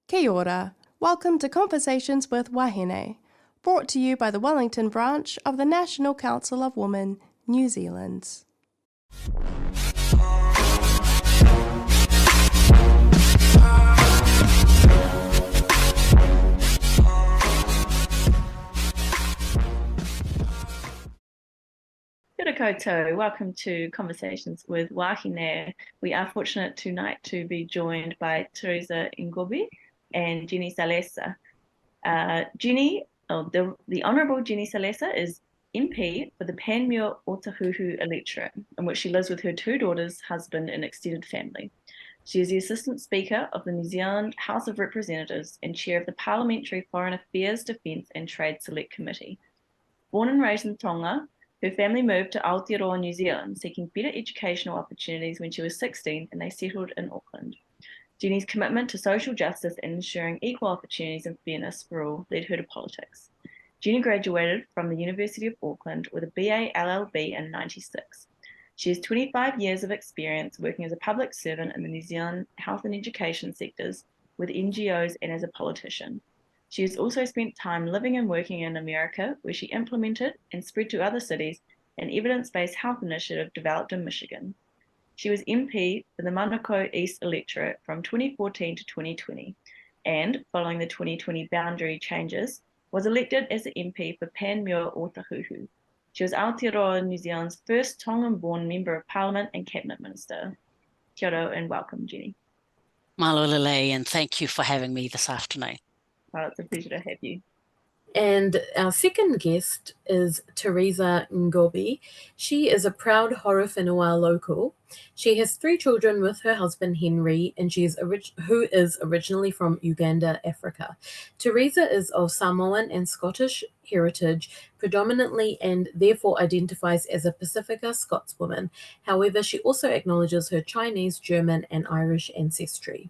Kia ora. Welcome to Conversations with Wāhine, brought to you by the Wellington branch of the National Council of Women, New Zealand. Kia ora koutou. Welcome to Conversations with Wāhine. We are fortunate tonight to be joined by Terisa Ngobi and Jenny Salesa. The Honourable Jenny Salesa is MP for the Panmure-Ōtāhuhu electorate, in which she lives with her two daughters, husband and extended family. She is the Assistant Speaker of the New Zealand House of Representatives and Chair of the Parliamentary Foreign Affairs, Defence and Trade Select Committee. Born and raised in Tonga, her family moved to Aotearoa, New Zealand, seeking better educational opportunities when she was 16 and they settled in Auckland. Jenny's commitment to social justice and ensuring equal opportunities and fairness for all led her to politics. Jenny graduated from the University of Auckland with a BA LLB in '96. She has 25 years of experience working as a public servant in the New Zealand health and education sectors with NGOs and as a politician. She has also spent time living and working in America, where she implemented and spread to other cities an evidence-based health initiative developed in Michigan. She was MP for the Manukau East electorate from 2014 to 2020, and following the 2020 boundary changes, was elected as the MP for Panmure-Ōtāhuhu. She was Aotearoa, New Zealand's first Tongan-born Member of Parliament and Cabinet Minister. Kia ora and welcome, Jenny. Malolele, and thank you for having me this afternoon. Well, it's a pleasure to have you. And our second guest is Terisa Ngobi. She is a proud Horowhenua local. She has 3 children with her husband Henry, and who is originally from Uganda, Africa. Terisa is of Samoan and Scottish heritage predominantly, and therefore identifies as a Pacifica Scotswoman. However, she also acknowledges her Chinese, German, and Irish ancestry.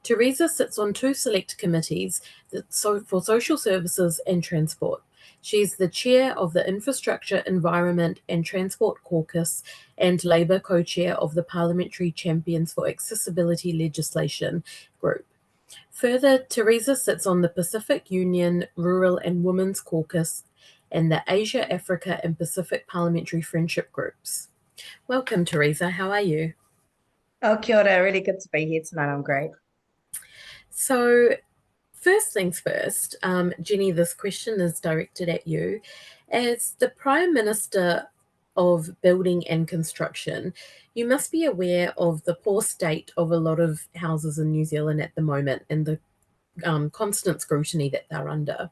Terisa sits on 2 select committees for social services and transport. She is the chair of the Infrastructure, Environment and Transport Caucus and Labour co-chair of the Parliamentary Champions for Accessibility Legislation group. Further, Terisa sits on the Pacific Union Rural and Women's Caucus and the Asia, Africa and Pacific Parliamentary Friendship groups. Welcome, Terisa. How are you? Oh, kia ora. Really good to be here tonight. I'm great. So first things first, Jenny, this question is directed at you. As the Prime Minister of Building and Construction, you must be aware of the poor state of a lot of houses in New Zealand at the moment and the constant scrutiny that they're under.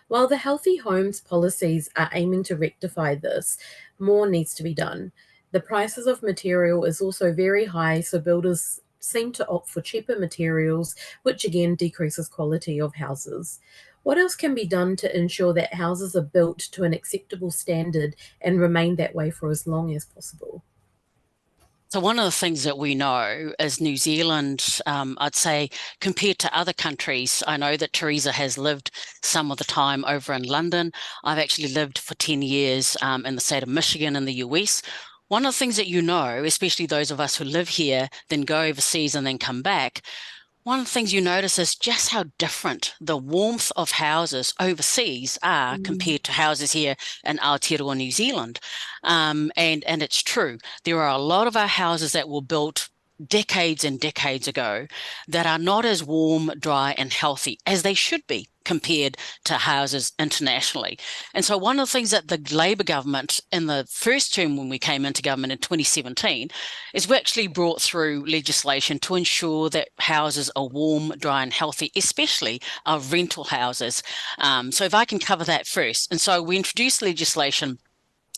While the Healthy Homes policies are aiming to rectify this, more needs to be done. The prices of material is also very high, so builders seem to opt for cheaper materials, which again decreases quality of houses. What else can be done to ensure that houses are built to an acceptable standard and remain that way for as long as possible? So one of the things that we know is New Zealand, I'd say, compared to other countries, I know that Terisa has lived some of the time over in London. I've actually lived for 10 years in the state of Michigan in the US. One of the things that you know, especially those of us who live here, then go overseas and then come back, one of the things you notice is just how different the warmth of houses overseas are compared to houses here in Aotearoa, New Zealand. And it's true. There are a lot of our houses that were built decades and decades ago that are not as warm, dry and healthy as they should be compared to houses internationally. And so one of the things that the Labour government in the first term when we came into government in 2017 is we actually brought through legislation to ensure that houses are warm, dry and healthy, especially our rental houses. So if I can cover that first. And so we introduced legislation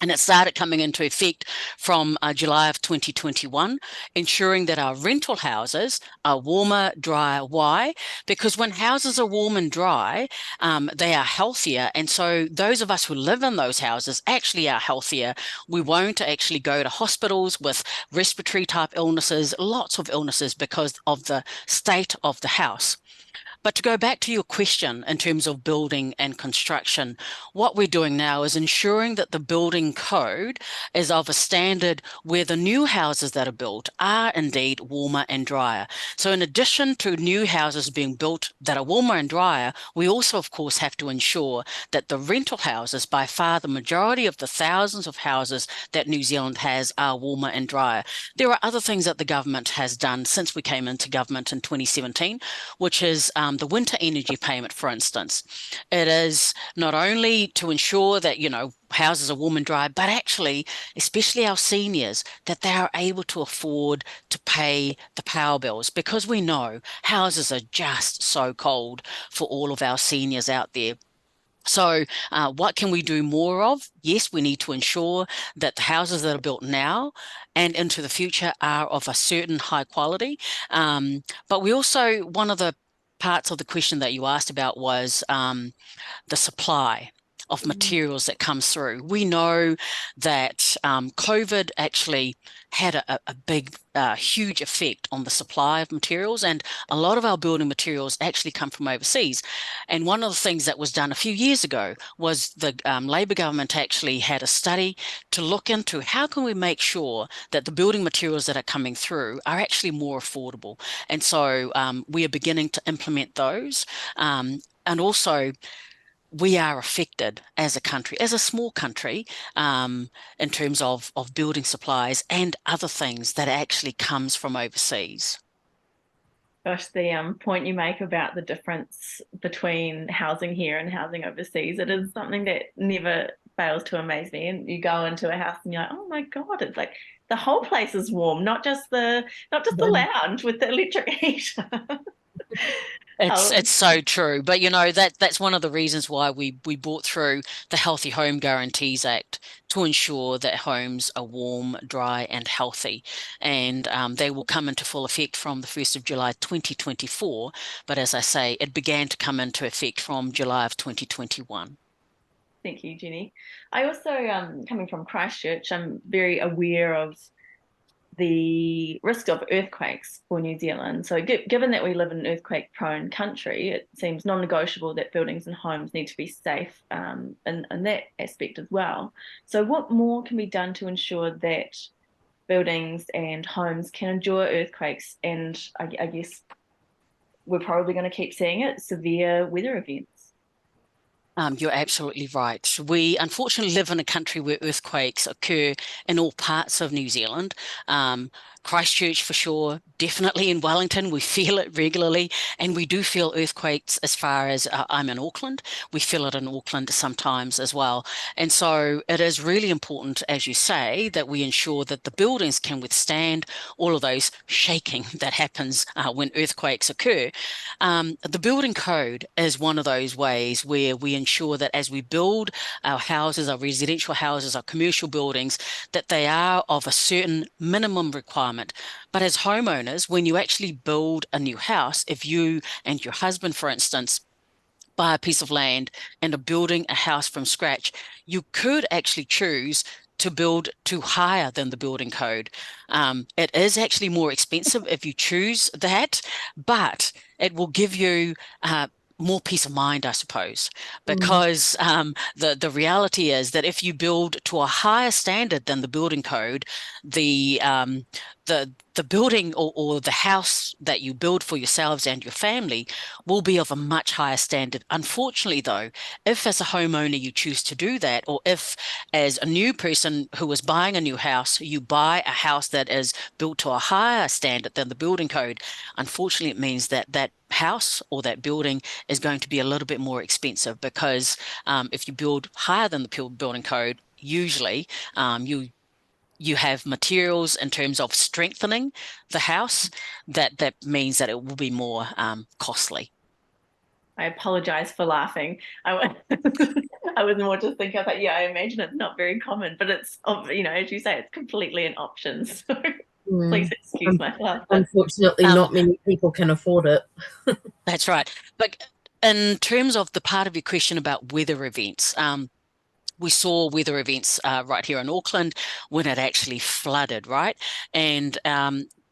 and it started coming into effect from July of 2021, ensuring that our rental houses are warmer, drier. Why? Because when houses are warm and dry, they are healthier. And so those of us who live in those houses actually are healthier. We won't actually go to hospitals with respiratory type illnesses, lots of illnesses because of the state of the house. But to go back to your question in terms of building and construction, what we're doing now is ensuring that the building code is of a standard where the new houses that are built are indeed warmer and drier. So in addition to new houses being built that are warmer and drier, we also, of course, have to ensure that the rental houses, by far the majority of the thousands of houses that New Zealand has, are warmer and drier. There are other things that the government has done since we came into government in 2017, which is the winter energy payment, for instance. It is not only to ensure that, houses are warm and dry, but actually, especially our seniors, that they are able to afford to pay the power bills, because we know houses are just so cold for all of our seniors out there. So what can we do more of? Yes, we need to ensure that the houses that are built now and into the future are of a certain high quality. But we also, one of the parts of the question that you asked about was the supply of materials that comes through. We know that COVID actually had a big, huge effect on the supply of materials, and a lot of our building materials actually come from overseas. And one of the things that was done a few years ago was the Labour government actually had a study to look into how can we make sure that the building materials that are coming through are actually more affordable. And so we are beginning to implement those. And also, we are affected as a country, as a small country, in terms of building supplies and other things that actually comes from overseas. Gosh, the point you make about the difference between housing here and housing overseas, it is something that never fails to amaze me. And you go into a house and you're like, oh my God, it's like the whole place is warm, not just the lounge with the electric heater. It's so true. But that's one of the reasons why we brought through the Healthy Home Guarantees Act, to ensure that homes are warm, dry and healthy. And they will come into full effect from the 1st of July 2024. But as I say, it began to come into effect from July of 2021. Thank you, Jenny. I also, coming from Christchurch, I'm very aware of the risk of earthquakes for New Zealand. So given that we live in an earthquake-prone country, it seems non-negotiable that buildings and homes need to be safe in that aspect as well. So what more can be done to ensure that buildings and homes can endure earthquakes? And I guess we're probably going to keep seeing it, severe weather events. You're absolutely right. We unfortunately live in a country where earthquakes occur in all parts of New Zealand. Christchurch for sure, definitely in Wellington, we feel it regularly, and we do feel earthquakes as far as I'm in Auckland. We feel it in Auckland sometimes as well. And so it is really important, as you say, that we ensure that the buildings can withstand all of those shaking that happens when earthquakes occur. The building code is one of those ways where we ensure that as we build our houses, our residential houses, our commercial buildings, that they are of a certain minimum requirement. But as homeowners, when you actually build a new house, if you and your husband, for instance, buy a piece of land and are building a house from scratch, you could actually choose to build to higher than the building code. It is actually more expensive if you choose that, but it will give you more peace of mind, I suppose, because the reality is that if you build to a higher standard than the building code, the building or the house that you build for yourselves and your family will be of a much higher standard. Unfortunately, though, if as a homeowner you choose to do that, or if as a new person who is buying a new house, you buy a house that is built to a higher standard than the building code, unfortunately, it means that that house or that building is going to be a little bit more expensive, because if you build higher than the building code, usually you have materials in terms of strengthening the house that means that it will be more costly. I apologize for laughing. I was more just thinking, I thought, yeah, I imagine it's not very common, but it's, as you say, it's completely an option. So please excuse my laugh. Unfortunately, not many people can afford it. That's right. But in terms of the part of your question about weather events, we saw weather events right here in Auckland when it actually flooded, right? And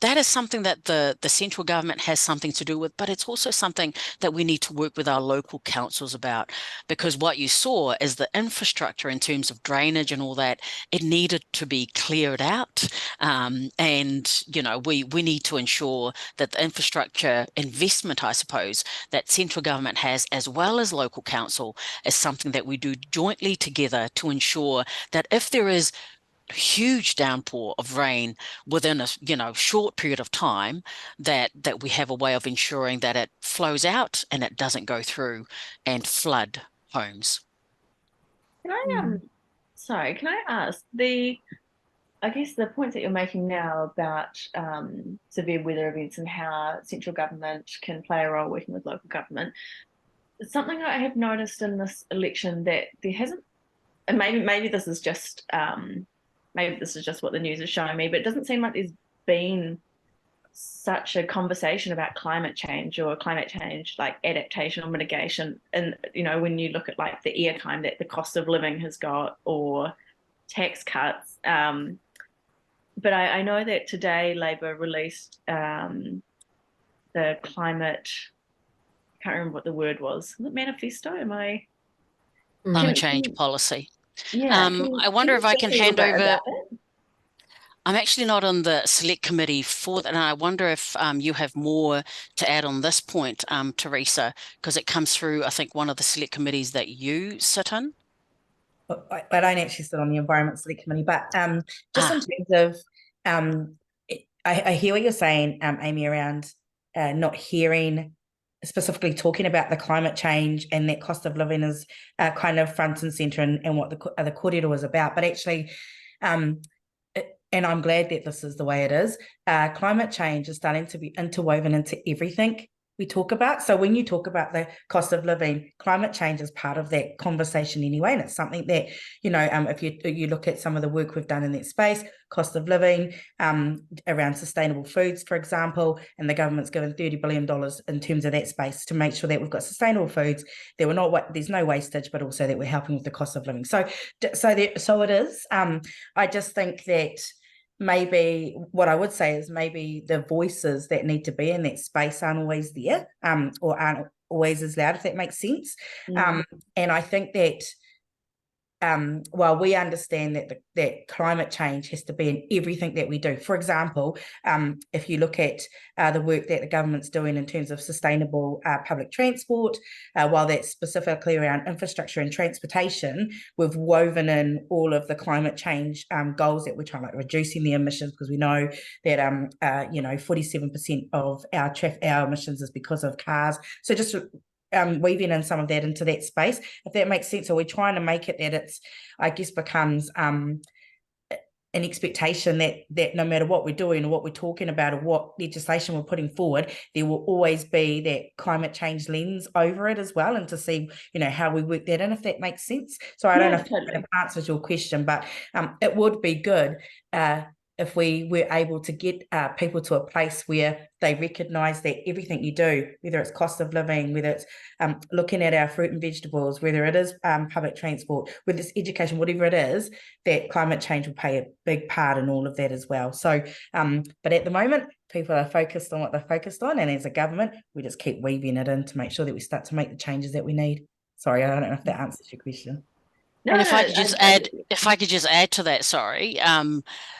that is something that the central government has something to do with, but it's also something that we need to work with our local councils about, because what you saw is the infrastructure in terms of drainage and all that, it needed to be cleared out. And, you know, we need to ensure that the infrastructure investment, I suppose, that central government has, as well as local council, is something that we do jointly together to ensure that if there is huge downpour of rain within a short period of time, that we have a way of ensuring that it flows out and it doesn't go through and flood homes. Can I sorry, can I ask I guess the points that you're making now about severe weather events and how central government can play a role working with local government, it's something I have noticed in this election that there hasn't, and maybe this is just what the news is showing me, but it doesn't seem like there's been such a conversation about climate change or climate change like adaptation or mitigation. And, you know, when you look at like the airtime that the cost of living has got or tax cuts. But I know that today Labor released the climate, I can't remember what the word was. Was it manifesto? Climate change policy. Yeah. I wonder if I can hand over. It? I'm actually not on the select committee for that, and I wonder if you have more to add on this point, Terisa, because it comes through, I think, one of the select committees that you sit in. I don't actually sit on the Environment Select Committee, but just in terms of, I hear what you're saying, Aimee, around not hearing, specifically talking about the climate change and that cost of living is kind of front and centre and what the kōrero is about. But actually, and I'm glad that this is the way it is, climate change is starting to be interwoven into everything we talk about. So when you talk about the cost of living, climate change is part of that conversation anyway, and it's something that, you know, if you look at some of the work we've done in that space, cost of living, around sustainable foods, for example, and the government's given $30 billion in terms of that space to make sure that we've got sustainable foods, there's no wastage, but also that we're helping with the cost of living. So it is. I just think that maybe what I would say is maybe the voices that need to be in that space aren't always there, or aren't always as loud, if that makes sense. And I think that while we understand that climate change has to be in everything that we do. For example, if you look at the work that the government's doing in terms of sustainable public transport, while that's specifically around infrastructure and transportation, we've woven in all of the climate change goals that we're trying, like reducing the emissions, because we know that 47% of our emissions is because of cars. So just weaving in some of that into that space, if that makes sense. Or we're trying to make it that it's, I guess, becomes an expectation that no matter what we're doing or what we're talking about or what legislation we're putting forward, there will always be that climate change lens over it as well, and to see, you know, how we work that in, if that makes sense. So I don't know if that answers your question, but it would be good if we were able to get people to a place where they recognise that everything you do, whether it's cost of living, whether it's looking at our fruit and vegetables, whether it is public transport, whether it's education, whatever it is, that climate change will play a big part in all of that as well. So, but at the moment, people are focused on what they're focused on, and as a government, we just keep weaving it in to make sure that we start to make the changes that we need. Sorry, I don't know if that answers your question. And if I could just add to that, sorry,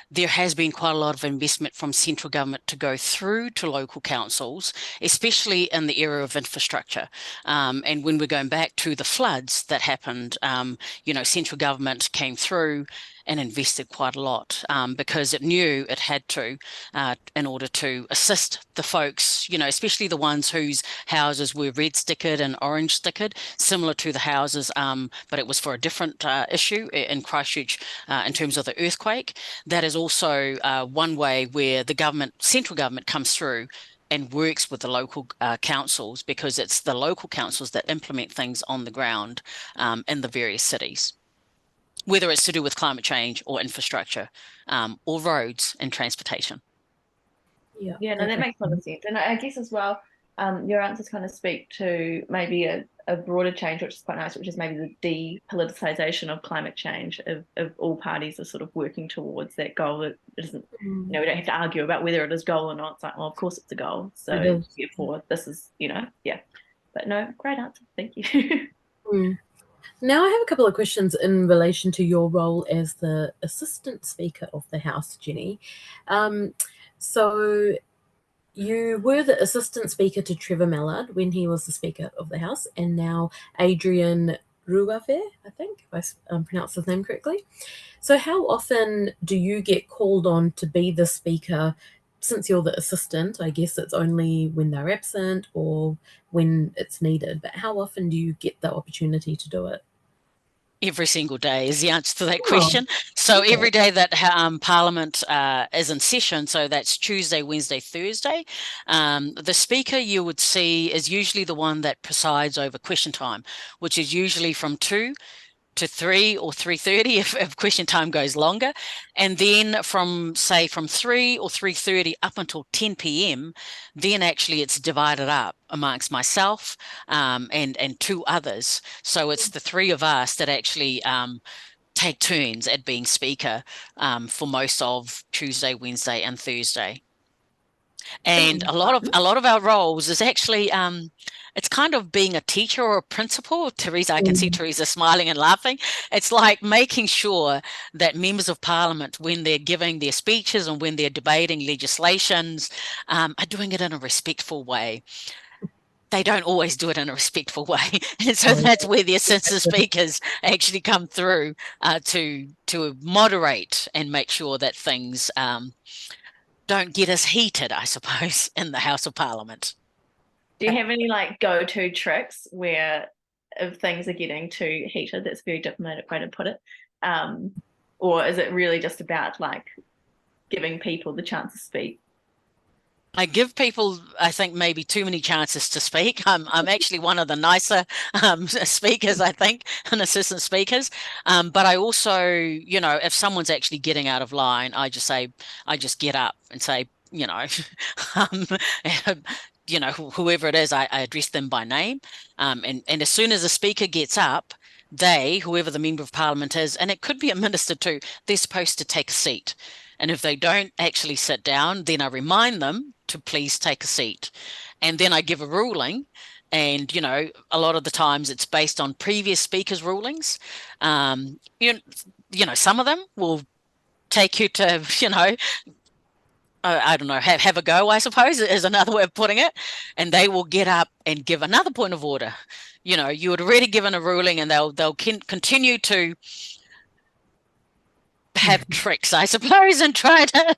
there has been quite a lot of investment from central government to go through to local councils, especially in the area of infrastructure. And when we're going back to the floods that happened, central government came through and invested quite a lot because it knew it had to in order to assist the folks, especially the ones whose houses were red stickered and orange stickered, similar to the houses, but it was for a different issue in Christchurch in terms of the earthquake. That is also one way where the central government comes through and works with the local councils, because it's the local councils that implement things on the ground in the various cities, whether it's to do with climate change or infrastructure or roads and transportation. Yeah, no, that makes a lot of sense. And I guess as well, your answers kind of speak to maybe a broader change, which is quite nice, which is maybe the depoliticization of climate change, of all parties are sort of working towards that goal. It isn't, we don't have to argue about whether it is a goal or not. It's like, well, of course it's a goal. So therefore, this is, yeah. But no, great answer. Thank you. Now I have a couple of questions in relation to your role as the Assistant Speaker of the House, Jenny. So you were the Assistant Speaker to Trevor Mallard when he was the Speaker of the House, and now Adrian Ruafe, I think, if I pronounced his name correctly. So how often do you get called on to be the Speaker? Since you're the assistant, I guess it's only when they're absent or when it's needed, but how often do you get the opportunity to do it? Every single day is the answer to that question. So every day that Parliament is in session, so that's Tuesday, Wednesday, Thursday, the speaker you would see is usually the one that presides over question time, which is usually from 2 to 3 or 3:30 if question time goes longer. And then from 3 or 3:30 up until 10 p.m, then actually it's divided up amongst myself and 2 others. So it's the 3 of us that actually take turns at being speaker for most of Tuesday, Wednesday, and Thursday. And a lot of our roles is actually it's kind of being a teacher or a principal. Terisa, I can see Terisa smiling and laughing. It's like making sure that members of Parliament, when they're giving their speeches and when they're debating legislations, are doing it in a respectful way. They don't always do it in a respectful way. And so that's where the assistant speakers actually come through to moderate and make sure that things don't get us heated, I suppose, in the House of Parliament. Do you have any go-to tricks where if things are getting too heated, that's a very diplomatic way to put it, or is it really just about giving people the chance to speak? I give people, I think, maybe too many chances to speak. I'm actually one of the nicer speakers, I think, and assistant speakers. But I also, if someone's actually getting out of line, I just get up and say, whoever it is, I address them by name. And as soon as the speaker gets up, whoever the member of Parliament is, and it could be a minister too, they're supposed to take a seat. And if they don't actually sit down, then I remind them to please take a seat. And then I give a ruling. And, a lot of the times it's based on previous speakers' rulings. Some of them will take you to, I don't know, have a go, I suppose, is another way of putting it. And they will get up and give another point of order. You had already given a ruling and they'll continue to have tricks, I suppose, and try to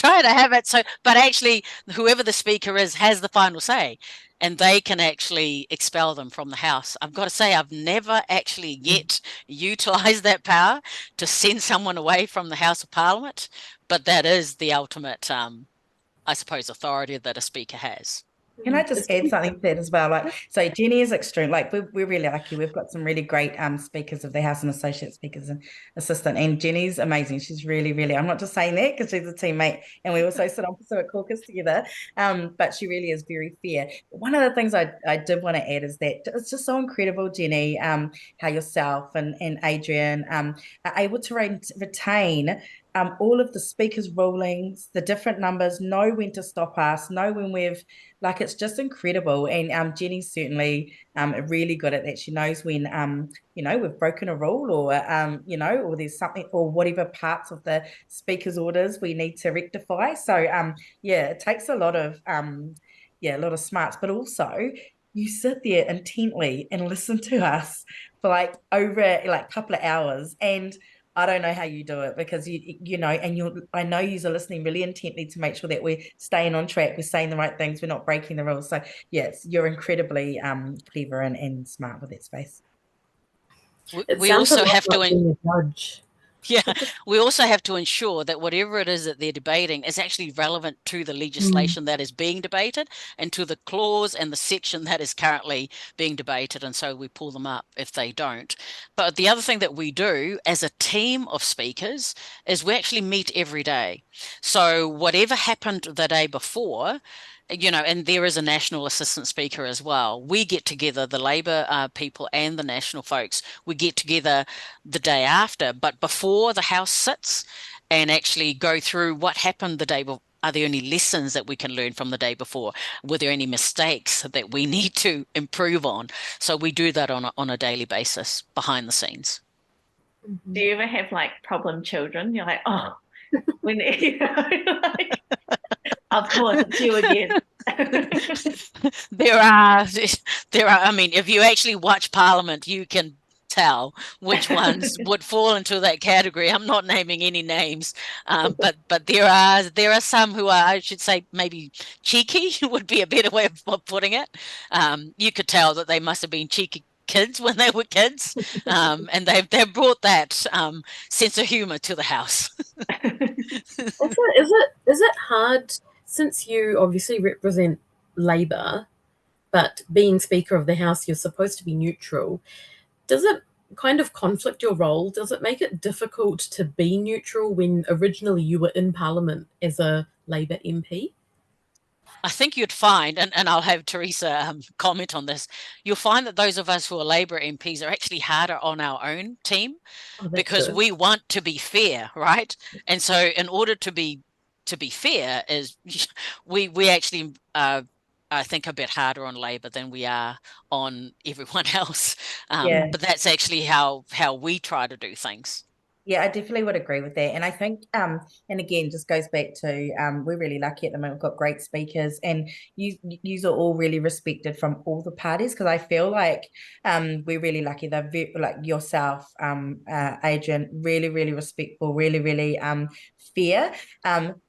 have it. So, but actually, whoever the speaker is has the final say, and they can actually expel them from the House. I've got to say, I've never actually yet utilised that power to send someone away from the House of Parliament, but that is the ultimate, I suppose, authority that a speaker has. Can I just add something to that as well? So Jenny is extreme. We're really lucky. We've got some really great speakers of the House and associate speakers and assistant. And Jenny's amazing. She's really, really. I'm not just saying that because she's a teammate, and we also sit on Pacific Caucus together. But she really is very fair. One of the things I did want to add is that it's just so incredible, Jenny, how yourself and Adrian are able to retain all of the speakers' rulings, the different numbers, know when to stop us, know when we've, it's just incredible. And Jenny's certainly really good at that. She knows when, we've broken a rule or, or there's something or whatever parts of the speaker's orders we need to rectify. So, it takes a lot of smarts, but also you sit there intently and listen to us for over a couple of hours. And I don't know how you do it because I know you're listening really intently to make sure that we're staying on track, we're saying the right things, we're not breaking the rules. So yes, you're incredibly clever and smart with that space. We also have to judge. Yeah, we also have to ensure that whatever it is that they're debating is actually relevant to the legislation that is being debated and to the clause and the section that is currently being debated. And so we pull them up if they don't. But the other thing that we do as a team of speakers is we actually meet every day. So whatever happened the day before, and there is a national assistant speaker as well. We get together, the Labour people and the national folks, we get together the day after, but before the House sits, and actually go through what happened the day before. Are there any lessons that we can learn from the day before? Were there any mistakes that we need to improve on? So we do that on a daily basis behind the scenes. Do you ever have like problem children? You're like, oh, when like, of course it's you again. There are. I mean, if you actually watch Parliament, you can tell which ones would fall into that category. I'm not naming any names, but there are some who are, I should say, maybe cheeky would be a better way of putting it. You could tell that they must have been cheeky kids when they were kids, and they've brought that sense of humor to the house. Also, is it hard, since you obviously represent Labour, but being Speaker of the House, you're supposed to be neutral? Does it kind of conflict your role? Does it make it difficult to be neutral when originally you were in Parliament as a Labour MP? I think you'd find, and I'll have Terisa comment on this, you'll find that those of us who are Labour MPs are actually harder on our own team, because we want to be fair, right? And so in order to be fair, is we actually I think a bit harder on Labour than we are on everyone else. But that's actually how we try to do things. Yeah, I definitely would agree with that. And I think, and again, just goes back to, we're really lucky at the moment. We've got great speakers, and you are all really respected from all the parties, because I feel like we're really lucky. They're like yourself, Adrian, really, really respectful, really, really fair.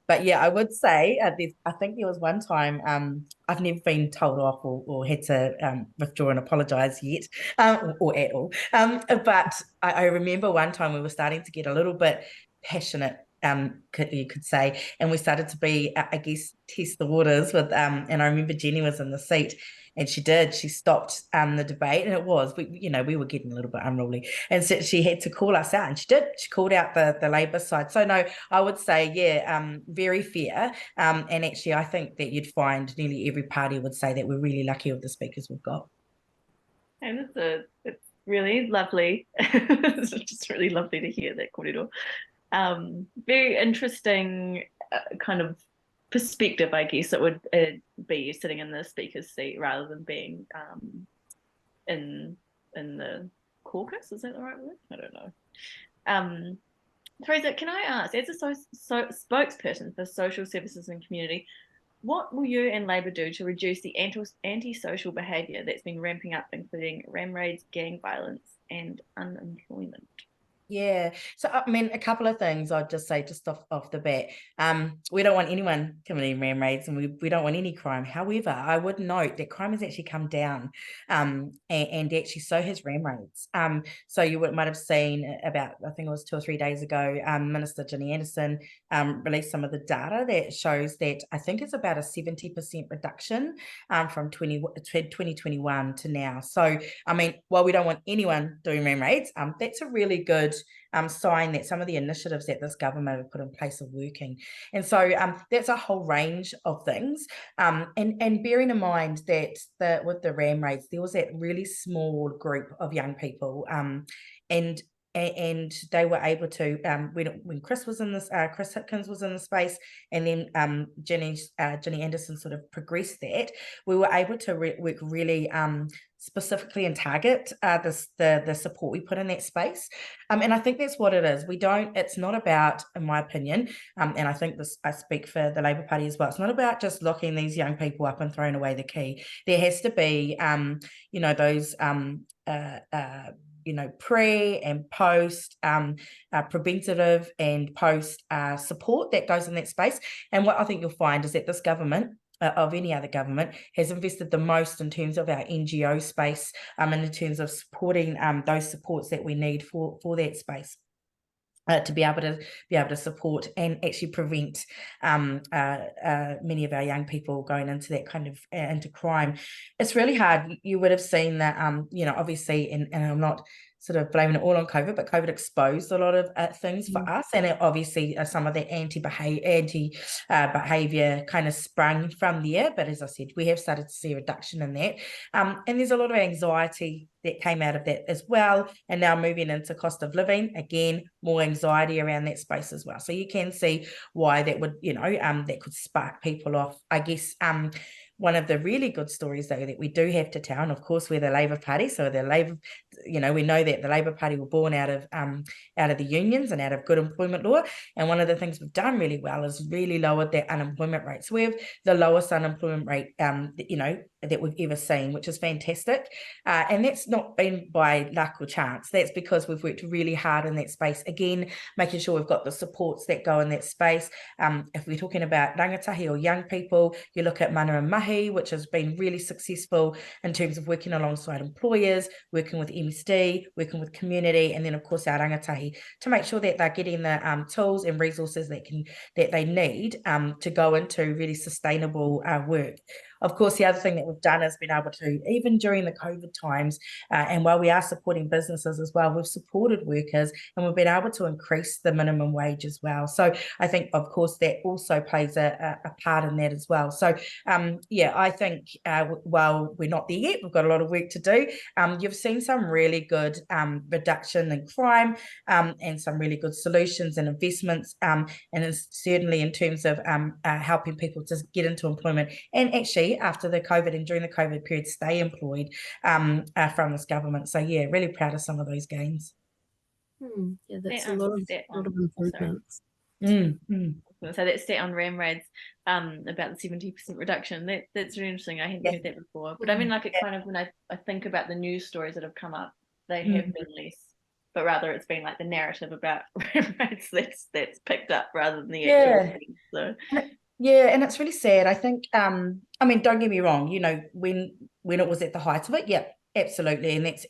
But yeah, I would say, I think there was one time, I've never been told off or had to withdraw and apologise yet, or at all. But I remember one time we were starting to get a little bit passionate, you could say, and we started to be, I guess, test the waters with, and I remember Jenny was in the seat, and she stopped the debate, and we were getting a little bit unruly, and so she had to call us out, and she called out the Labour side. So no, I would say, very fair, and actually I think that you'd find nearly every party would say that we're really lucky with the speakers we've got. And it's really lovely. It's just really lovely to hear that, kōrero. Very interesting kind of perspective, I guess it would be sitting in the speaker's seat rather than being in the caucus. Is that the right word? I don't know. Terisa, can I ask, as a spokesperson for social services and community, what will you and Labour do to reduce the antisocial behaviour that's been ramping up, including ram raids, gang violence, and unemployment? Yeah, so I mean, a couple of things I'd just say just off the bat. We don't want anyone committing ram raids, and we don't want any crime. However, I would note that crime has actually come down, and actually so has ram raids. So you might have seen about, I think it was 2 or 3 days ago, Minister Ginny Anderson released some of the data that shows that I think it's about a 70% reduction from 2021 to now. So, I mean, while we don't want anyone doing ram raids, that's a really good sign that some of the initiatives that this government have put in place are working. And so that's a whole range of things. And bearing in mind that with the ram raids, there was that really small group of young people, and they were able to, when Chris was in this, Chris Hipkins was in the space, and then Ginny Anderson sort of progressed that, we were able to work really specifically and target the support we put in that space. And I think that's what it is. It's not about, in my opinion, and I think I speak for the Labour Party as well, it's not about just locking these young people up and throwing away the key. There has to be, those pre and post preventative and post support that goes in that space. And what I think you'll find is that this government, of any other government, has invested the most in terms of our NGO space, and in terms of supporting those supports that we need for that space. To be able to support and actually prevent many of our young people going into that kind of into crime. It's really hard. You would have seen that, obviously, and I'm not sort of blaming it all on COVID, but COVID exposed a lot of things for us, and it obviously some of the behaviour kind of sprung from there. But as I said, we have started to see a reduction in that, and there's a lot of anxiety that came out of that as well, and now moving into cost of living, again, more anxiety around that space as well. So you can see why that would, that could spark people off. I guess one of the really good stories, though, that we do have to tell, and of course we're the Labour Party, so the Labour, we know that the Labour Party were born out of the unions and out of good employment law, and one of the things we've done really well is really lowered that unemployment rate. So we have the lowest unemployment rate, that we've ever seen, which is fantastic, and that's not been by luck or chance. That's because we've worked really hard in that space, again, making sure we've got the supports that go in that space. If we're talking about rangatahi or young people, you look at Mana and Mahi, which has been really successful in terms of working alongside employers, working with MSD, working with community, and then of course our rangatahi, to make sure that they're getting the tools and resources that they need to go into really sustainable work. Of course, the other thing that we've done is been able to, even during the COVID times, and while we are supporting businesses as well, we've supported workers, and we've been able to increase the minimum wage as well. So I think, of course, that also plays a part in that as well. So, I think while we're not there yet, we've got a lot of work to do. You've seen some really good reduction in crime and some really good solutions and investments, and it's certainly in terms of helping people to get into employment, and actually after the COVID and during the COVID period stay employed from this government. So yeah, really proud of some of those gains. Yeah, that's a lot of improvements. So that stat on RAM about the 70% reduction, that's really interesting. I hadn't heard that before. But I mean, like, it kind of, when I think about the news stories that have come up, they have been less, but rather it's been like the narrative about RAM rates that's picked up rather than the actual thing. So yeah, and it's really sad. I think, I mean, don't get me wrong, when it was at the height of it, yeah, absolutely. And that's,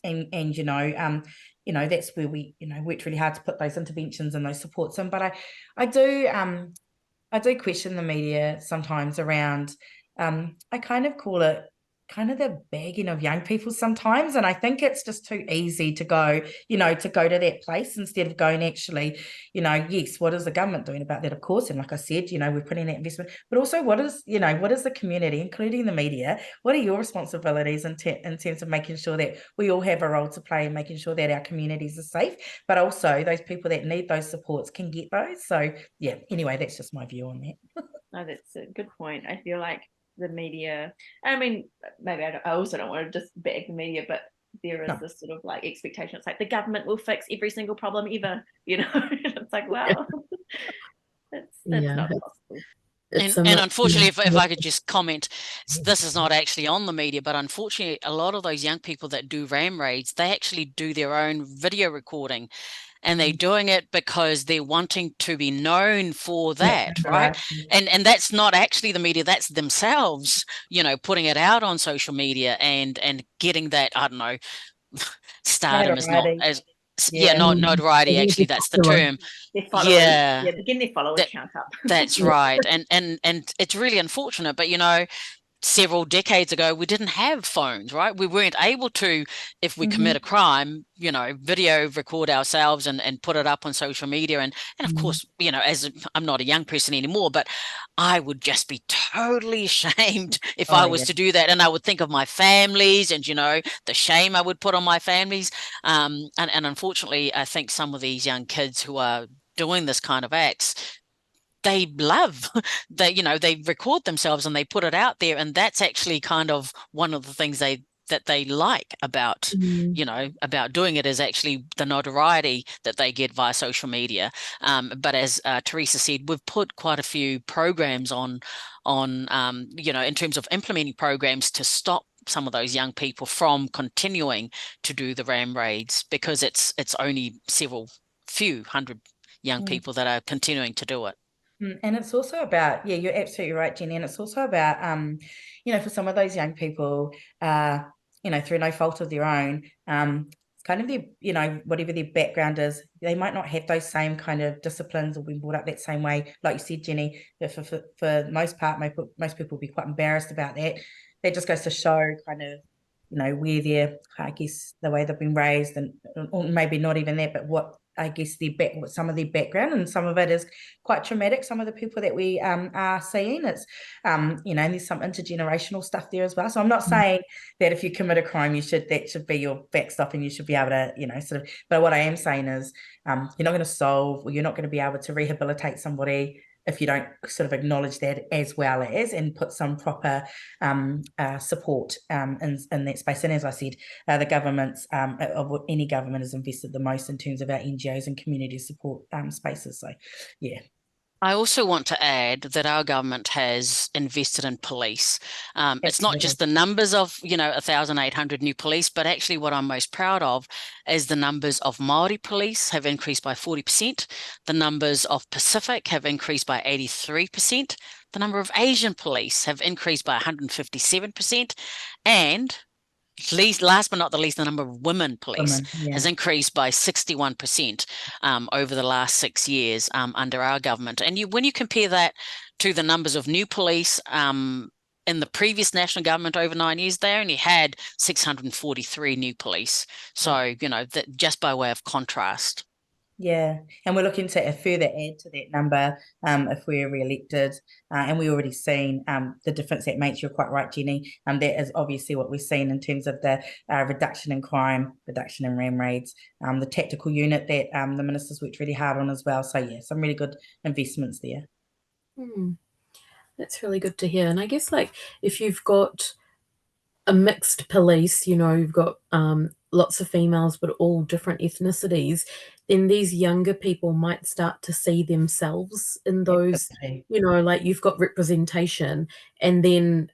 that's where we, worked really hard to put those interventions and those supports in. But I do question the media sometimes around, I kind of call it kind of the bagging of young people sometimes. And I think it's just too easy to go, to that place instead of going, actually, yes, what is the government doing about that? Of course. And like I said, we're putting that investment, but also what is the community, including the media? What are your responsibilities in terms of making sure that we all have a role to play and making sure that our communities are safe, but also those people that need those supports can get those. So yeah, anyway, that's just my view on that. No, that's a good point. I feel like the media, I mean, maybe I also don't want to just bag the media, but there is this sort of like expectation. It's like the government will fix every single problem ever, It's like, wow, that's not possible. And unfortunately, if I could just comment, this is not actually on the media, but unfortunately, a lot of those young people that do RAM raids, they actually do their own video recording. And they're doing it because they're wanting to be known for that, right? And that's not actually the media, that's themselves, putting it out on social media and getting that, I don't know, stardom is not as notoriety, actually, that's the term. They're getting their followers count up. That's right. And it's really unfortunate, but several decades ago, we didn't have phones, right? We weren't able to, if we commit a crime, video record ourselves and put it up on social media. And of course, as I'm not a young person anymore, but I would just be totally ashamed if I was to do that. And I would think of my families and, the shame I would put on my families. And unfortunately, I think some of these young kids who are doing this kind of acts, they love, they record themselves and they put it out there. And that's actually kind of one of the things that they like about, about doing it, is actually the notoriety that they get via social media. But as Terisa said, we've put quite a few programs on, in terms of implementing programs to stop some of those young people from continuing to do the RAM raids, because it's only few hundred young people that are continuing to do it. And it's also about, you're absolutely right, Jenny. And it's also about, for some of those young people, through no fault of their own, it's kind of their, whatever their background is, they might not have those same kind of disciplines or been brought up that same way. Like you said, Jenny, for the most part, most people will be quite embarrassed about that. That just goes to show kind of where they're, I guess, the way they've been raised, and or maybe not even that, but what I guess some of their background, and some of it is quite traumatic. Some of the people that we are seeing, it's and there's some intergenerational stuff there as well. So I'm not saying that if you commit a crime, that should be your backstop, and you should be able to sort of. But what I am saying is, you're not going to solve, or you're not going to be able to rehabilitate somebody if you don't sort of acknowledge that, as well as, and put some proper support in that space. And as I said, the governments of any government has invested the most in terms of our NGOs and community support spaces. So, yeah. I also want to add that our government has invested in police. It's not just the numbers of, 1,800 new police, but actually what I'm most proud of is the numbers of Māori police have increased by 40%. The numbers of Pacific have increased by 83%. The number of Asian police have increased by 157%. And last but not the least, the number of women police has increased by 61% over the last 6 years under our government. And when you compare that to the numbers of new police in the previous national government over 9 years, they only had 643 new police. So, that just by way of contrast. Yeah, and we're looking to further add to that number if we're re-elected, and we've already seen the difference that makes. You're quite right, Jenny. That is obviously what we've seen in terms of the reduction in crime, reduction in ram raids, the tactical unit that the ministers worked really hard on as well. So yeah, some really good investments there. That's really good to hear. And I guess, like, if you've got a mixed police, you've got lots of females, but all different ethnicities, then these younger people might start to see themselves in those, like, you've got representation, and then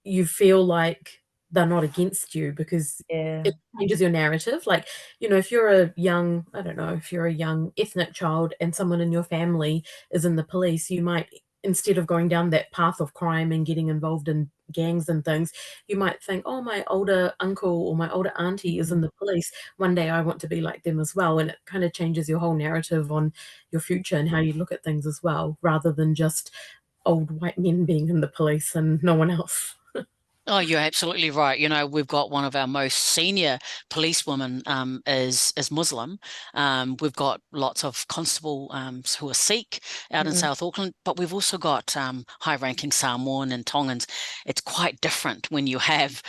you feel like they're not against you because it changes your narrative. Like, if you're a young, if you're a young ethnic child and someone in your family is in the police, you might, instead of going down that path of crime and getting involved in gangs and things, you might think, oh, my older uncle or my older auntie is in the police. One day I want to be like them as well. And it kind of changes your whole narrative on your future and how you look at things as well, rather than just old white men being in the police and no one else. Oh, you're absolutely right. We've got one of our most senior policewomen is Muslim. We've got lots of constable who are Sikh out in South Auckland, but we've also got high-ranking Samoan and Tongans. It's quite different when you have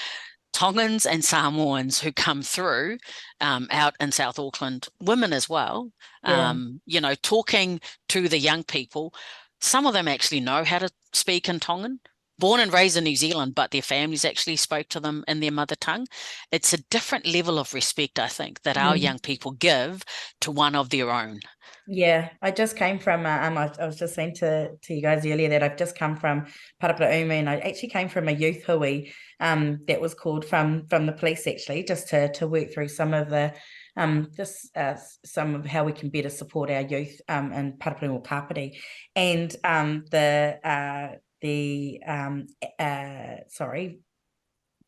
Tongans and Samoans who come through out in South Auckland, women as well, talking to the young people. Some of them actually know how to speak in Tongan. Born and raised in New Zealand, but their families actually spoke to them in their mother tongue. It's a different level of respect, I think, that our young people give to one of their own. Yeah, I just came from, I was just saying to you guys earlier that I've just come from Panmure-Ōtāhuhu, and I actually came from a youth hui that was called from the police, actually, just to work through some of the some of how we can better support our youth in Panmure-Ōtāhuhu. And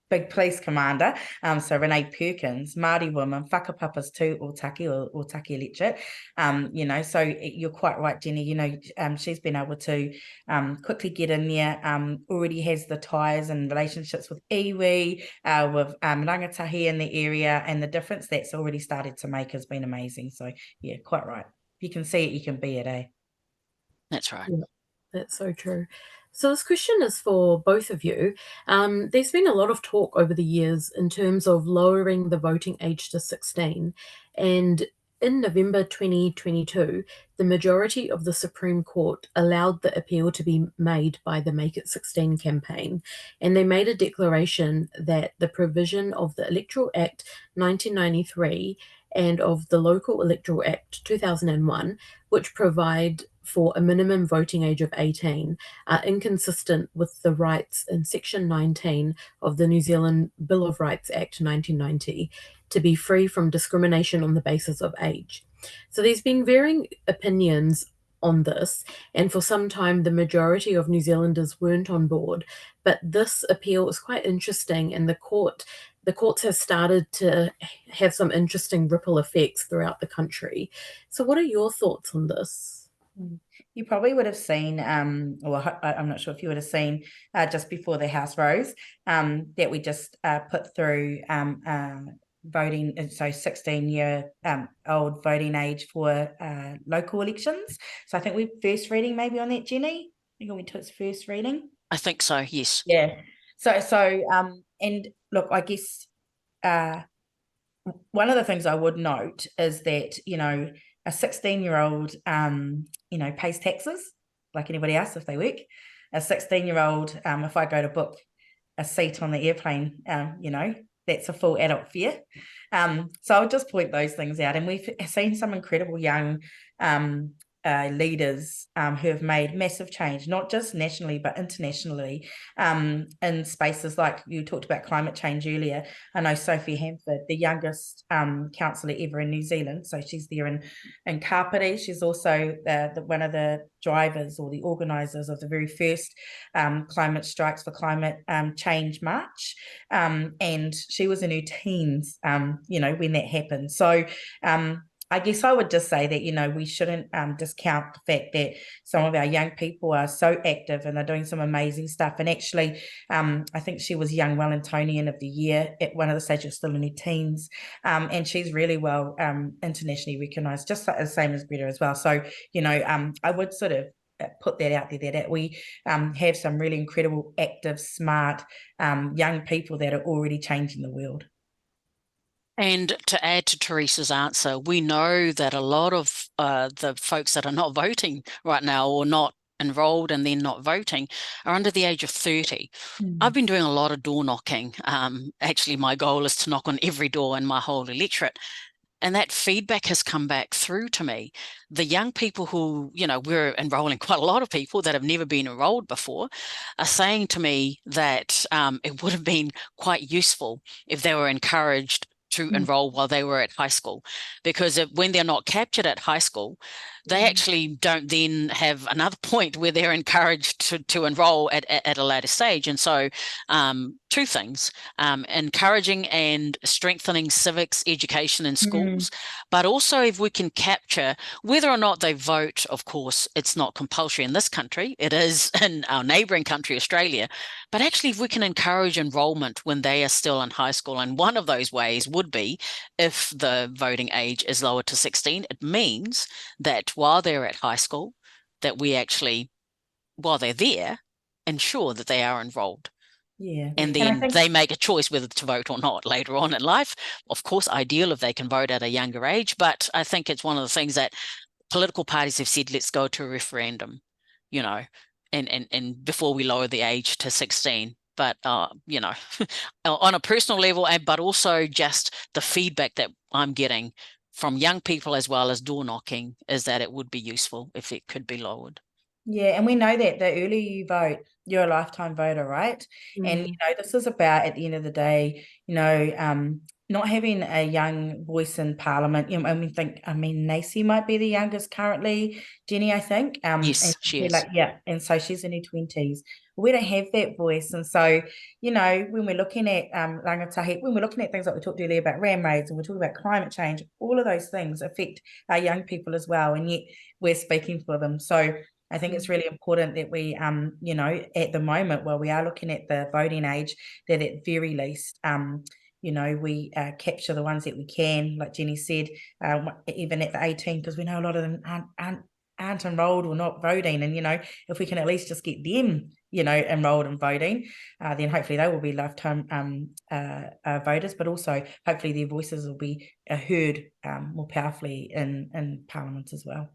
big police commander, so Renee Perkins, Māori woman, whakapapas to Ōtaki electorate, so you're quite right, Jenny, she's been able to quickly get in there, already has the ties and relationships with iwi, with rangatahi in the area, and the difference that's already started to make has been amazing. So yeah, quite right. If you can see it, you can be it, eh? That's right. Yeah, that's so true. So this question is for both of you. There's been a lot of talk over the years in terms of lowering the voting age to 16. And in November 2022, the majority of the Supreme Court allowed the appeal to be made by the Make It 16 campaign. And they made a declaration that the provision of the Electoral Act 1993 and of the Local Electoral Act 2001, which provide for a minimum voting age of 18, are inconsistent with the rights in Section 19 of the New Zealand Bill of Rights Act 1990 to be free from discrimination on the basis of age. So there's been varying opinions on this, and for some time the majority of New Zealanders weren't on board, but this appeal is quite interesting, and the courts have started to have some interesting ripple effects throughout the country. So what are your thoughts on this? You probably would have seen, or I'm not sure if you would have seen just before the House rose, that we just put through voting, so 16-year old voting age for local elections. So I think we're first reading maybe on that, Jenny. I think we went to its first reading. I think so, yes. Yeah. So and look, I guess one of the things I would note is that, a 16-year-old, pays taxes like anybody else if they work. A 16-year-old, if I go to book a seat on the airplane, that's a full adult fare. So I'll just point those things out. And we've seen some incredible young leaders who have made massive change, not just nationally, but internationally, in spaces like you talked about climate change earlier. I know Sophie Hamford, the youngest councillor ever in New Zealand. So she's there in Kapiti. She's also one of the drivers or the organisers of the very first Climate Strikes for Climate Change March. And she was in her teens, when that happened. So I guess I would just say that, we shouldn't discount the fact that some of our young people are so active and they're doing some amazing stuff. And actually, I think she was Young Wellingtonian of the Year at one of the stages, still in her teens. And she's really well internationally recognised, just the same as Greta as well. So, I would sort of put that out there, that we have some really incredible, active, smart young people that are already changing the world. And to add to Teresa's answer, we know that a lot of the folks that are not voting right now or not enrolled and then not voting are under the age of 30. I've been doing a lot of door knocking. Actually, my goal is to knock on every door in my whole electorate. And that feedback has come back through to me. The young people who, we're enrolling quite a lot of people that have never been enrolled before, are saying to me that it would have been quite useful if they were encouraged to enroll while they were at high school, because when they're not captured at high school, they actually don't then have another point where they're encouraged to enroll at a later stage. And so two things, encouraging and strengthening civics education in schools, but also if we can capture whether or not they vote. Of course, it's not compulsory in this country. It is in our neighbouring country, Australia. But actually, if we can encourage enrolment when they are still in high school, and one of those ways would be if the voting age is lowered to 16, it means that while they're at high school, that we actually, while they're there, ensure that they are enrolled. Yeah. And then they make a choice whether to vote or not later on in life. Of course, ideal if they can vote at a younger age, but I think it's one of the things that political parties have said, let's go to a referendum, and before we lower the age to 16. But, on a personal level, but also just the feedback that I'm getting from young people as well as door knocking is that it would be useful if it could be lowered. Yeah, and we know that the earlier you vote, you're a lifetime voter, right? And this is about, at the end of the day, not having a young voice in Parliament. Nacy might be the youngest currently, Jenny, I think. Yes, she is. And so she's in her 20s. We don't have that voice, and so when we're looking at rangatahi, when we're looking at things like we talked earlier about ram raids, and we're talking about climate change, all of those things affect our young people as well, and yet we're speaking for them. So I think it's really important that we, at the moment, while we are looking at the voting age, that at very least, we capture the ones that we can, like Jenny said, even at the 18, because we know a lot of them aren't enrolled or not voting. And, if we can at least just get them, enrolled and voting, then hopefully they will be lifetime voters, but also hopefully their voices will be heard more powerfully in Parliament as well.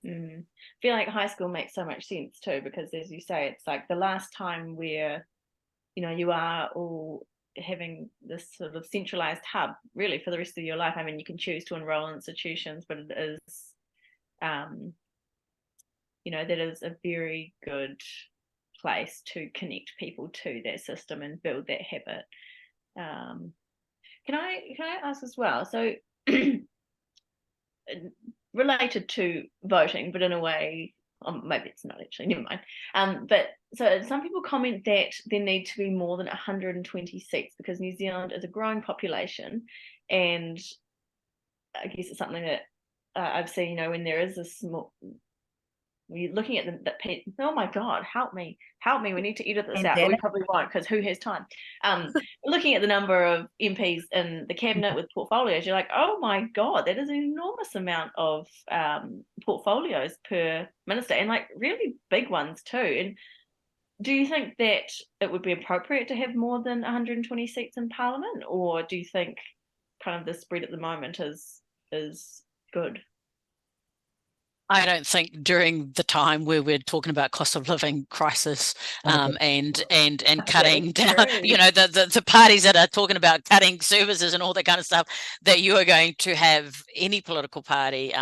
I feel like high school makes so much sense too, because as you say, it's like the last time where, you are all having this sort of centralized hub really for the rest of your life. I mean, you can choose to enroll in institutions, but it is, that is a very good place to connect people to that system and build that habit. Can I ask as well? So related to voting, but in a way, maybe it's not actually, never mind. But so some people comment that there need to be more than 120 seats because New Zealand is a growing population, and I guess it's something that I've seen, when there is a small, We're looking at oh my God, help me, we need to edit this And out, but we Janet? probably won't, because who has time? Looking at the number of MPs in the cabinet with portfolios, you're like, oh my God, that is an enormous amount of portfolios per minister, and like really big ones too. And do you think that it would be appropriate to have more than 120 seats in Parliament, or do you think kind of the spread at the moment is good? I don't think during the time where we're talking about cost of living crisis and cutting down, the parties that are talking about cutting services and all that kind of stuff, that you are going to have any political party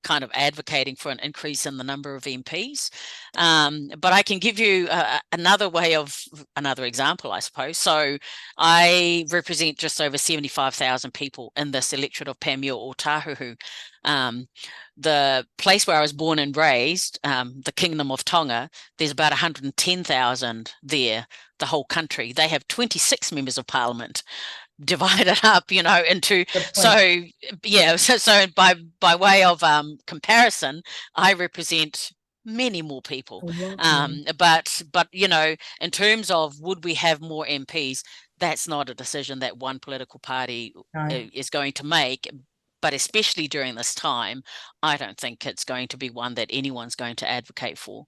kind of advocating for an increase in the number of MPs. But I can give you another example, I suppose. So I represent just over 75,000 people in this electorate of Panmure-Ōtāhuhu. The place where I was born and raised, the Kingdom of Tonga, there's about 110,000 there, the whole country. They have 26 members of parliament divided up, into, so by way of comparison, I represent many more people. But in terms of would we have more MPs, that's not a decision that one political party is going to make. But especially during this time, I don't think it's going to be one that anyone's going to advocate for.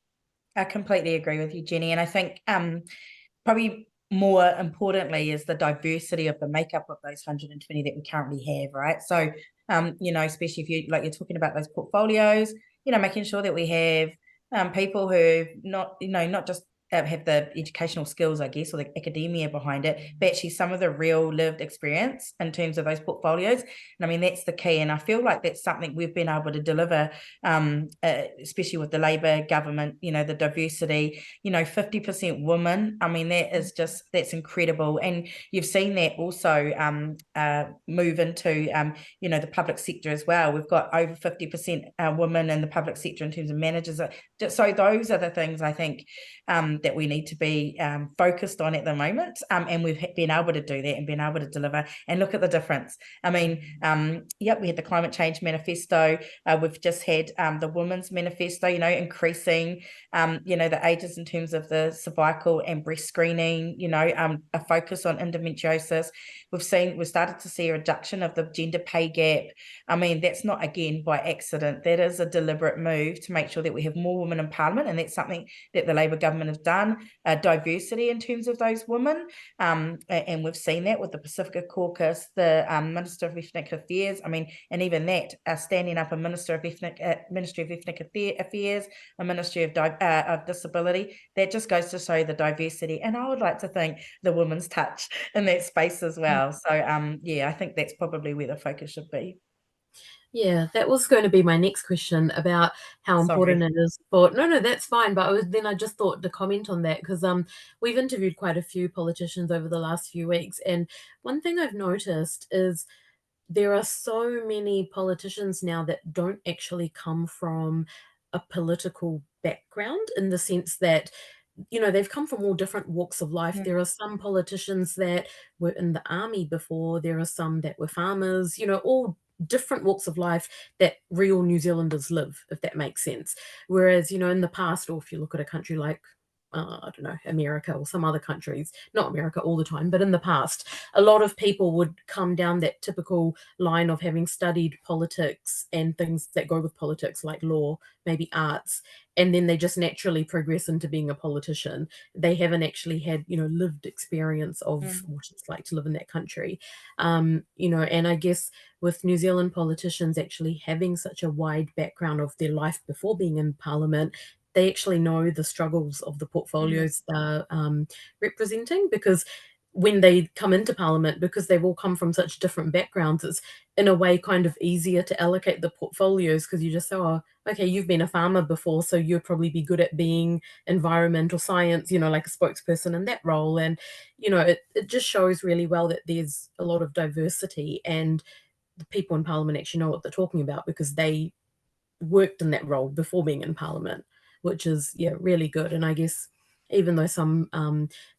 I completely agree with you, Jenny. And I think probably more importantly is the diversity of the makeup of those 120 that we currently have, right? So, especially if you're talking about those portfolios, making sure that we have people who not just have the educational skills, I guess, or the academia behind it, but actually some of the real lived experience in terms of those portfolios. And I mean, that's the key. And I feel like that's something we've been able to deliver, especially with the Labour government, the diversity, 50% women. I mean, that's incredible. And you've seen that also move into, the public sector as well. We've got over 50% women in the public sector in terms of managers. So those are the things I think that we need to be focused on at the moment. And we've been able to do that and been able to deliver, and look at the difference. I mean, we had the climate change manifesto. We've just had the women's manifesto, increasing, the ages in terms of the cervical and breast screening, a focus on endometriosis. We've started to see a reduction of the gender pay gap. I mean, that's not, again, by accident. That is a deliberate move to make sure that we have more women in Parliament, and that's something that the Labour government have done. Diversity in terms of those women, and we've seen that with the Pacifica Caucus, the Minister of Ethnic Affairs. I mean, and even that, standing up a Ministry of Ethnic Affairs, a Ministry of Disability. That just goes to show the diversity, and I would like to think the women's touch in that space as well. So I think that's probably where the focus should be. Yeah, that was going to be my next question about how important it is for. No, that's fine. But then I just thought to comment on that, because we've interviewed quite a few politicians over the last few weeks, and one thing I've noticed is there are so many politicians now that don't actually come from a political background, in the sense that they've come from all different walks of life. There are some politicians that were in the army before. There are some that were farmers, all different walks of life that real New Zealanders live, if that makes sense. Whereas, in the past, or if you look at a country like, I don't know, America or some other countries, not America all the time, but in the past, a lot of people would come down that typical line of having studied politics and things that go with politics, like law, maybe arts, and then they just naturally progress into being a politician. They haven't actually had, lived experience of what it's like to live in that country. And I guess with New Zealand politicians actually having such a wide background of their life before being in Parliament, they actually know the struggles of the portfolios they're representing, because when they come into Parliament, because they've all come from such different backgrounds, it's in a way kind of easier to allocate the portfolios, because you just say, oh, okay, you've been a farmer before, so you'd probably be good at being environmental science, like a spokesperson in that role. And, it just shows really well that there's a lot of diversity, and the people in Parliament actually know what they're talking about, because they worked in that role before being in Parliament, which is, really good. And I guess even though some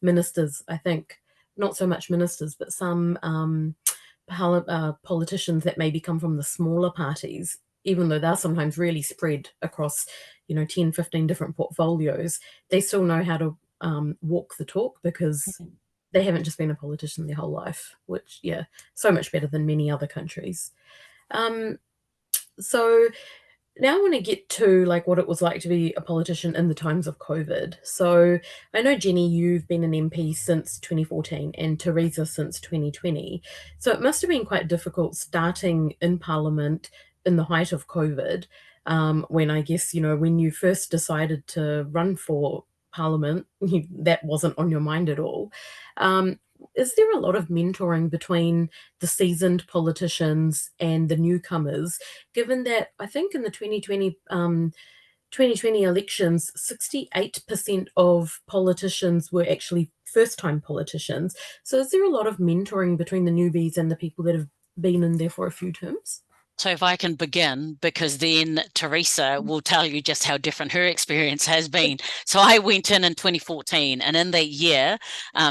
ministers, I think, not so much ministers, but some politicians that maybe come from the smaller parties, even though they're sometimes really spread across, 10, 15 different portfolios, they still know how to walk the talk, because they haven't just been a politician their whole life, which, so much better than many other countries. So now I want to get to what it was like to be a politician in the times of COVID. So I know, Jenny, you've been an MP since 2014 and Terisa since 2020. So it must have been quite difficult starting in Parliament in the height of COVID, when I guess, when you first decided to run for Parliament, that wasn't on your mind at all. Is there a lot of mentoring between the seasoned politicians and the newcomers, given that I think in the 2020 elections, 68% of politicians were actually first-time politicians? So is there a lot of mentoring between the newbies and the people that have been in there for a few terms? So if I can begin, because then Terisa will tell you just how different her experience has been. So I went in 2014, and in that year,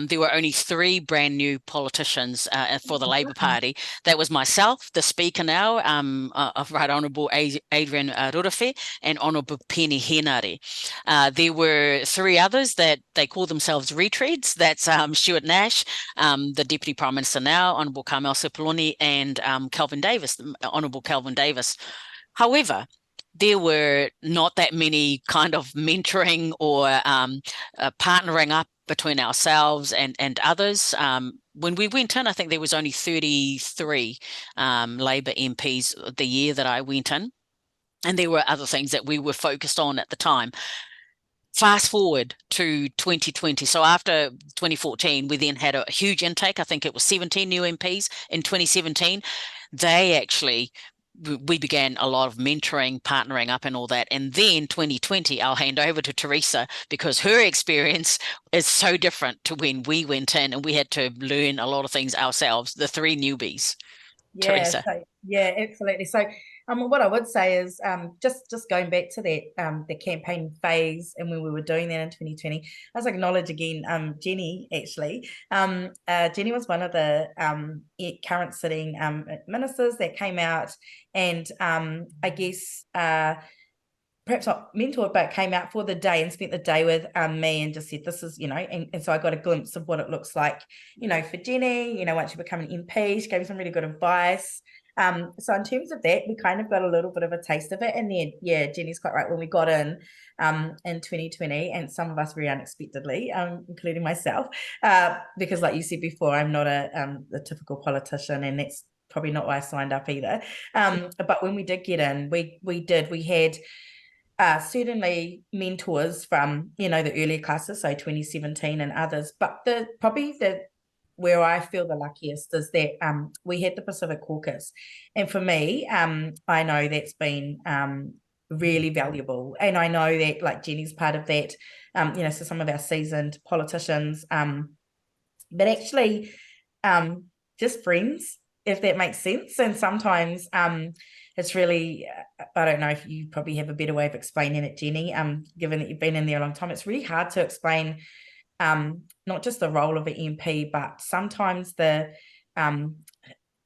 there were only 3 brand new politicians for the Labour Party. That was myself, the Speaker now, of Right Honourable Adrian Rurafe, and Honourable Penny Henare. There were 3 others that they call themselves retreads. That's Stuart Nash, the Deputy Prime Minister now, Honourable Carmel Sepuloni, and Kelvin Davis, Honourable Kelvin Davis. However, there were not that many kind of mentoring or partnering up between ourselves and others. When we went in, I think there was only 33 Labour MPs the year that I went in, and there were other things that we were focused on at the time. Fast forward to 2020. So after 2014, we then had a huge intake. I think it was 17 new MPs in 2017. We began a lot of mentoring, partnering up and all that. And then 2020, I'll hand over to Terisa, because her experience is so different to when we went in and we had to learn a lot of things ourselves, the 3 newbies. Terisa. Absolutely. So what I would say is just going back to that the campaign phase and when we were doing that in 2020, I must acknowledge again Jenny, actually. Jenny was one of the current sitting ministers that came out and I guess perhaps not mentored, but came out for the day and spent the day with me and just said, this is, and so I got a glimpse of what it looks like, for Jenny, once you become an MP. She gave me some really good advice. So in terms of that, we kind of got a little bit of a taste of it. And then, Jenny's quite right. When we got in 2020, and some of us very unexpectedly, including myself, because like you said before, I'm not a typical politician, and that's probably not why I signed up either. But when we did get in, we had certainly mentors from, the earlier classes, so 2017 and others. But where I feel the luckiest is that we had the Pacific Caucus. And for me, I know that's been really valuable. And I know that, like, Jenny's part of that, so some of our seasoned politicians, but actually just friends, if that makes sense. And sometimes it's really, I don't know if you probably have a better way of explaining it, Jenny, given that you've been in there a long time. It's really hard to explain not just the role of an MP, but sometimes the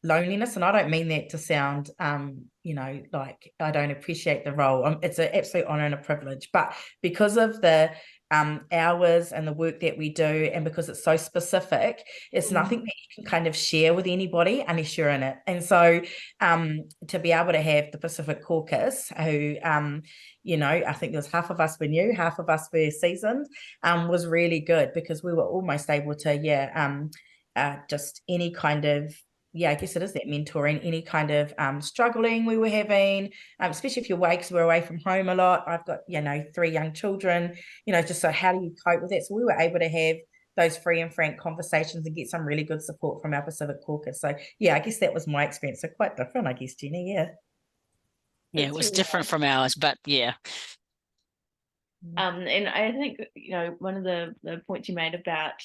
loneliness. And I don't mean that to sound, like I don't appreciate the role. It's an absolute honour and a privilege. But because of the hours and the work that we do, and because it's so specific, it's nothing that you can kind of share with anybody unless you're in it. And so to be able to have the Pacific Caucus, who I think there was half of us were new, half of us were seasoned, was really good, because we were almost able to just any kind of, I guess it is that mentoring, any kind of struggling we were having, especially if you're away, because we're away from home a lot. I've got, 3 young children, just so how do you cope with that? So we were able to have those free and frank conversations and get some really good support from our Pacific Caucus. So, I guess that was my experience. So quite different, I guess, Jenny, Yeah, it was different from ours, but yeah. And I think, one of the points you made about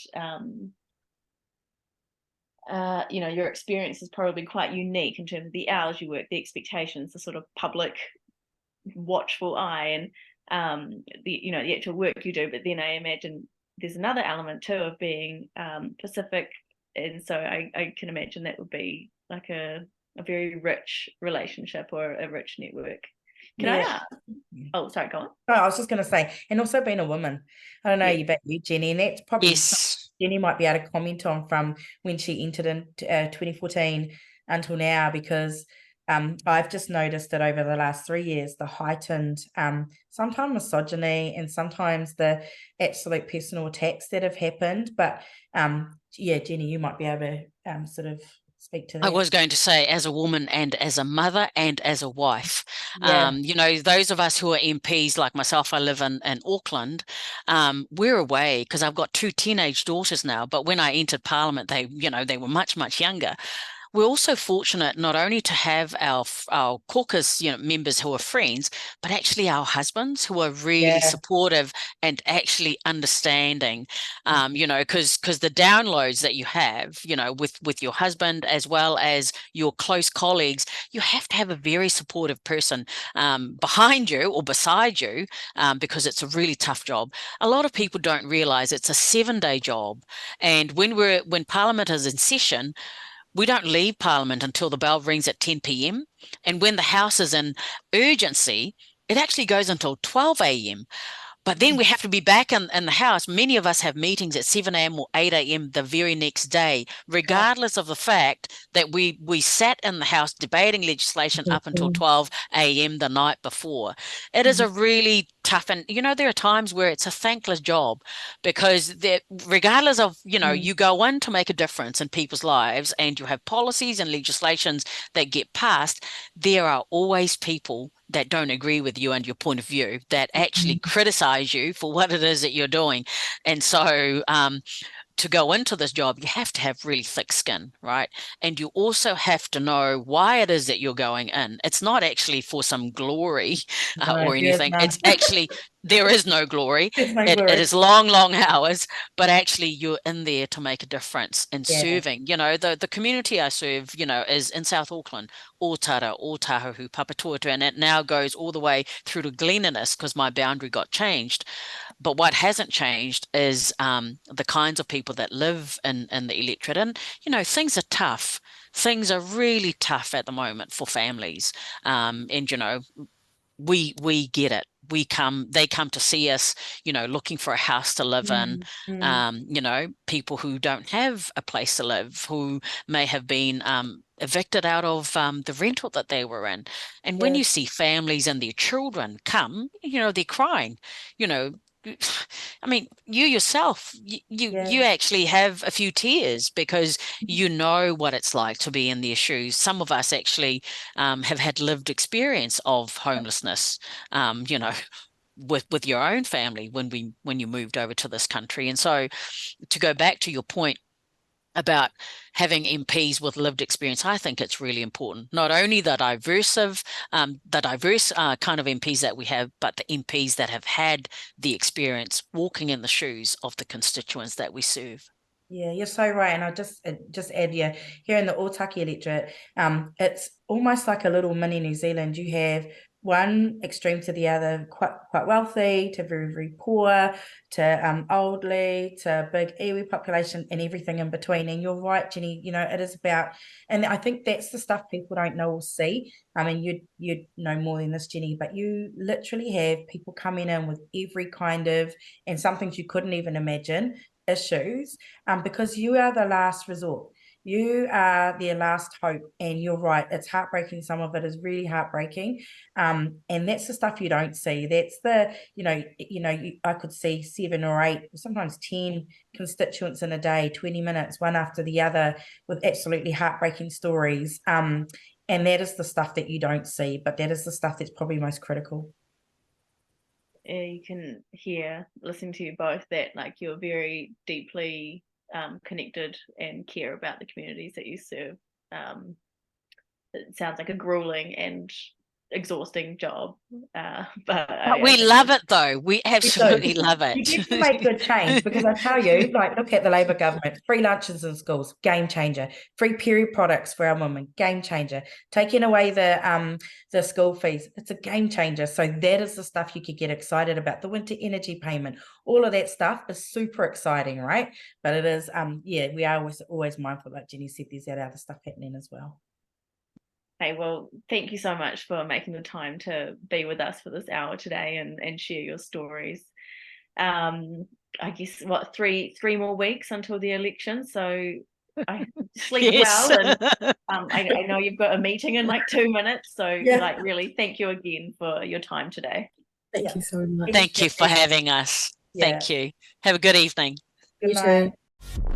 your experience is probably quite unique in terms of the hours you work, the expectations, the sort of public watchful eye, and the actual work you do. But then I imagine there's another element too of being Pacific, and so I can imagine that would be like a a very rich relationship or a rich network. Can I Yeah. ask? Oh, sorry, go on. No, I was just going to say, and also being a woman. I don't know Yeah. about you, Jenny, and that's probably something Yes. Jenny might be able to comment on from when she entered in 2014 until now, because I've just noticed that over the last 3 years, the heightened sometimes misogyny and sometimes the absolute personal attacks that have happened. But yeah, Jenny, you might be able to sort of speak to that. I was going to say, as a woman and as a mother and as a wife, Yeah. you know, those of us who are MPs like myself, I live in Auckland, we're away because I've got 2 teenage daughters now. But when I entered Parliament, they, you know, they were much, much younger. We're also fortunate not only to have our caucus, you know, members who are friends, but actually our husbands who are really supportive and actually understanding. You know, because the downloads that you have, you know, with your husband as well as your close colleagues, you have to have a very supportive person behind you or beside you, because it's a really tough job. A lot of people don't realize it's a 7-day job, and when Parliament is in session, we don't leave Parliament until the bell rings at 10 p.m. And when the House is in urgency, it actually goes until 12 a.m. But then we have to be back in the House. Many of us have meetings at 7 a.m. or 8 a.m. the very next day, regardless of the fact that we sat in the House debating legislation up until 12 a.m. the night before. It is a really tough, and, you know, there are times where it's a thankless job, because regardless of, you know, you go in to make a difference in people's lives and you have policies and legislations that get passed, there are always people that don't agree with you and your point of view, that actually criticize you for what it is that you're doing. And so to go into this job, you have to have really thick skin, right? And you also have to know why it is that you're going in. It's not actually for some glory or anything. It's actually, there is no glory. It is long, long hours, but actually you're in there to make a difference in serving. You know, the community I serve, you know, is in South Auckland, Ōtāhuhu, Papatoetoe, and it now goes all the way through to Glen Innes because my boundary got changed. But what hasn't changed is the kinds of people that live in the electorate. And, you know, things are tough. Things are really tough at the moment for families. And, you know, we get it. They come to see us, you know, looking for a house to live in, you know, people who don't have a place to live, who may have been evicted out of the rental that they were in. And when you see families and their children come, you know, they're crying, you know. I mean, you yourself, you actually have a few tears because you know what it's like to be in their shoes. Some of us actually have had lived experience of homelessness, you know, with your own family when you moved over to this country. And so to go back to your point about having MPs with lived experience, I think it's really important. Not only the diverse kind of MPs that we have, but the MPs that have had the experience walking in the shoes of the constituents that we serve. Yeah, you're so right. And I just add, here in the Ōtaki electorate, it's almost like a little mini New Zealand. You have one extreme to the other, quite wealthy to very, very poor, to elderly, to big iwi population, and everything in between. And you're right, Jenny, you know, it is about, and I think that's the stuff people don't know or see. I mean, you'd know more than this, Jenny, but you literally have people coming in with every kind of, and some things you couldn't even imagine, issues, because you are the last resort. You are their last hope. And you're right, it's heartbreaking. Some of it is really heartbreaking. And that's the stuff you don't see. That's the, I could see 7 or 8, sometimes 10 constituents in a day, 20 minutes, one after the other, with absolutely heartbreaking stories. And that is the stuff that you don't see, but that is the stuff that's probably most critical. You can hear, listening to you both, that like you're very deeply connected and care about the communities that you serve. It sounds like a grueling and exhausting job, but we love it though. We absolutely love it. You get to make good change, because I tell you, like, look at the Labor government, free lunches in schools, game changer. Free period products for our women, game changer. Taking away the school fees, it's a game changer. So that is the stuff you could get excited about. The winter energy payment, all of that stuff is super exciting, right? But it is, we are always mindful, like Jenny said, there's that other stuff happening as well. Okay, well, thank you so much for making the time to be with us for this hour today and share your stories. I guess, what, three more weeks until the election, so I sleep Yes. well, and I know you've got a meeting in like 2 minutes, so like really thank you again for your time today. Thank you so much. Thank you for having us. Yeah. Thank you. Have a good evening. Good You night. too.